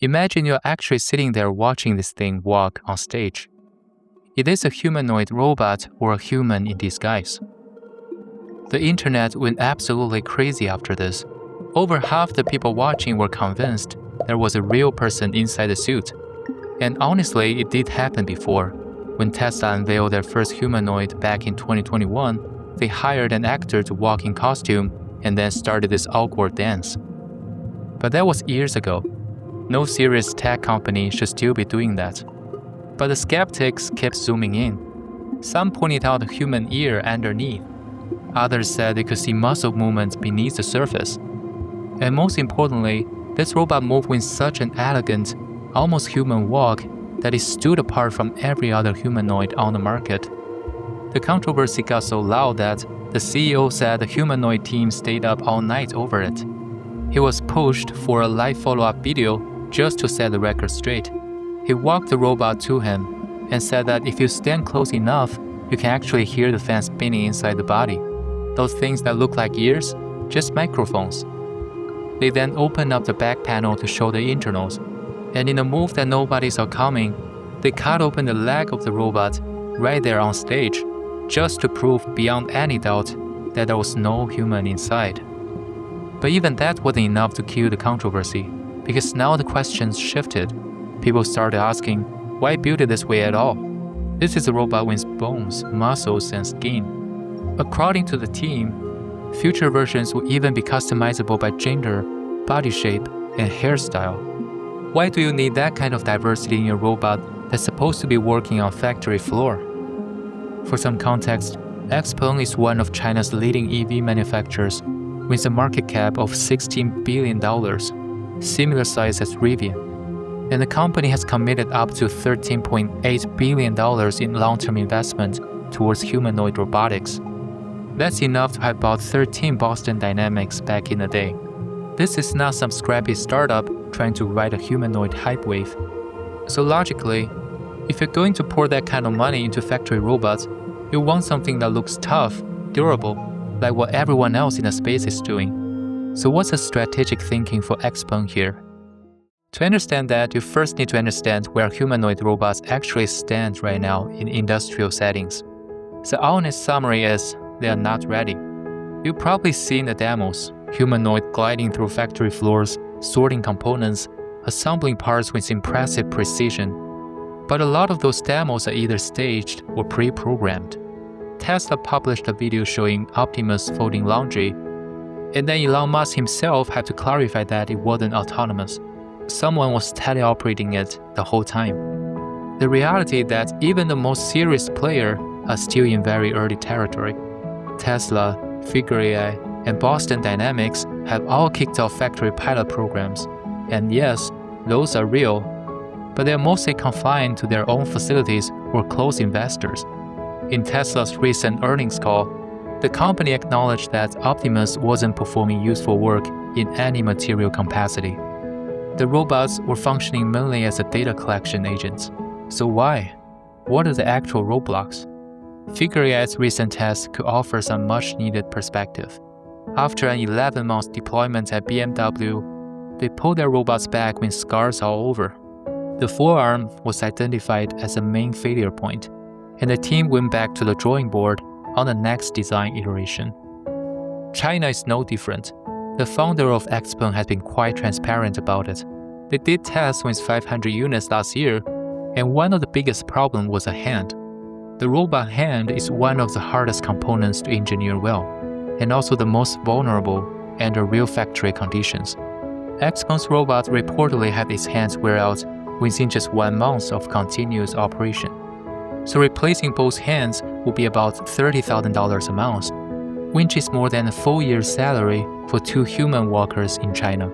Imagine you're actually sitting there watching this thing walk on stage. It is a humanoid robot or a human in disguise. The internet went absolutely crazy after this. Over half the people watching were convinced there was a real person inside the suit. And honestly, it did happen before. When Tesla unveiled their first humanoid back in 2021, they hired an actor to walk in costume and then started this awkward dance. But that was years ago. No serious tech company should still be doing that. But the skeptics kept zooming in. Some pointed out a human ear underneath. Others said they could see muscle movements beneath the surface. And most importantly, this robot moved with such an elegant, almost human walk that it stood apart from every other humanoid on the market. The controversy got so loud that the CEO said the humanoid team stayed up all night over it. He was pushed for a live follow-up video just to set the record straight. He walked the robot to him and said that if you stand close enough, you can actually hear the fan spinning inside the body. Those things that look like ears, just microphones. They then opened up the back panel to show the internals, and in a move that nobody saw coming, they cut open the leg of the robot right there on stage, just to prove beyond any doubt that there was no human inside. But even that wasn't enough to kill the controversy, because now the questions shifted. People started asking, why build it this way at all? This is a robot with bones, muscles, and skin. According to the team, future versions will even be customizable by gender, body shape, and hairstyle. Why do you need that kind of diversity in your robot that's supposed to be working on factory floor? For some context, Xpeng is one of China's leading EV manufacturers with a market cap of $16 billion, similar size as Rivian. And the company has committed up to $13.8 billion in long-term investment towards humanoid robotics. That's enough to have bought 13 Boston Dynamics back in the day. This is not some scrappy startup trying to ride a humanoid hype wave. So logically, if you're going to pour that kind of money into factory robots, you want something that looks tough, durable, like what everyone else in the space is doing. So what's the strategic thinking for Xpeng here? To understand that, you first need to understand where humanoid robots actually stand right now in industrial settings. The honest summary is, they are not ready. You've probably seen the demos, humanoid gliding through factory floors, sorting components, assembling parts with impressive precision. But a lot of those demos are either staged or pre-programmed. Tesla published a video showing Optimus folding laundry, and then Elon Musk himself had to clarify that it wasn't autonomous. Someone was teleoperating it the whole time. The reality is that even the most serious players are still in very early territory. Tesla, Figure AI, and Boston Dynamics have all kicked off factory pilot programs. And yes, those are real, but they are mostly confined to their own facilities or close investors. In Tesla's recent earnings call, the company acknowledged that Optimus wasn't performing useful work in any material capacity. The robots were functioning mainly as a data collection agents. So why? What are the actual roadblocks? Figure AI's recent test could offer some much-needed perspective. After an 11-month deployment at BMW, they pulled their robots back with scars all over. The forearm was identified as a main failure point, and the team went back to the drawing board on the next design iteration. China is no different. The founder of Xpeng has been quite transparent about it. They did tests with 500 units last year, and one of the biggest problems was a hand. The robot hand is one of the hardest components to engineer well, and also the most vulnerable under real factory conditions. Xpeng's robot reportedly had its hands wear out within just 1 month of continuous operation. So replacing both hands will be about $30,000 a month, which is more than a full year's salary for 2 human workers in China.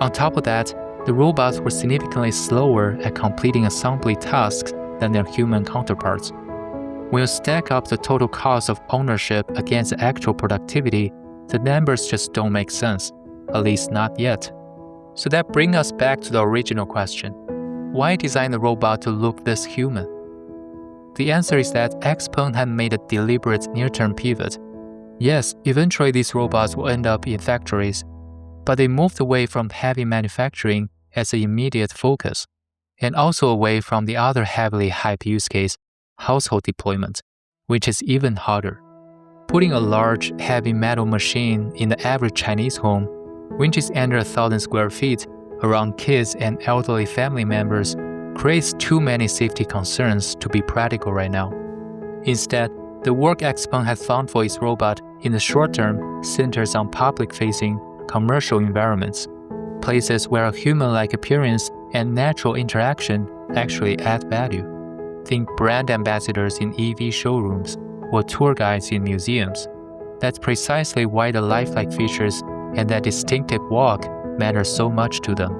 On top of that, the robots were significantly slower at completing assembly tasks than their human counterparts. When you stack up the total cost of ownership against the actual productivity, the numbers just don't make sense, at least not yet. So that brings us back to the original question. Why design the robot to look this human? The answer is that Xpeng had made a deliberate near-term pivot. Yes, eventually these robots will end up in factories, but they moved away from heavy manufacturing as an immediate focus, and also away from the other heavily hyped use case, household deployment, which is even harder. Putting a large, heavy metal machine in the average Chinese home, which is under 1,000 square feet, around kids and elderly family members, creates too many safety concerns to be practical right now. Instead, the work Xpeng has found for its robot in the short term centers on public-facing, commercial environments, places where a human-like appearance and natural interaction actually add value. Think brand ambassadors in EV showrooms or tour guides in museums. That's precisely why the lifelike features and that distinctive walk matter so much to them.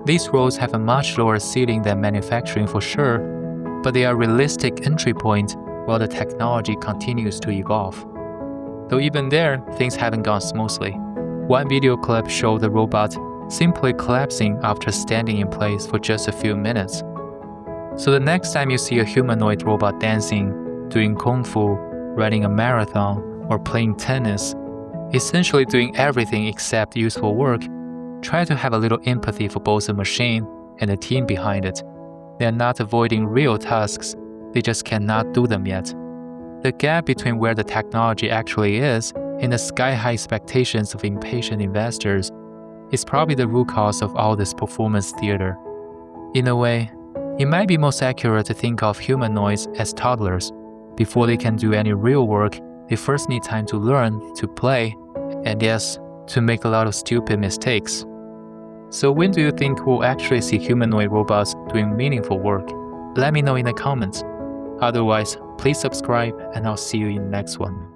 These roles have a much lower ceiling than manufacturing for sure, but they are a realistic entry point while the technology continues to evolve. Though even there, things haven't gone smoothly. One video clip showed the robot simply collapsing after standing in place for just a few minutes. So the next time you see a humanoid robot dancing, doing kung fu, running a marathon, or playing tennis, essentially doing everything except useful work, try to have a little empathy for both the machine and the team behind it. They are not avoiding real tasks, they just cannot do them yet. The gap between where the technology actually is and the sky-high expectations of impatient investors is probably the root cause of all this performance theater. In a way, it might be most accurate to think of humanoids as toddlers. Before they can do any real work, they first need time to learn, to play, and yes, to make a lot of stupid mistakes. So when do you think we'll actually see humanoid robots doing meaningful work? Let me know in the comments. Otherwise, please subscribe and I'll see you in the next one.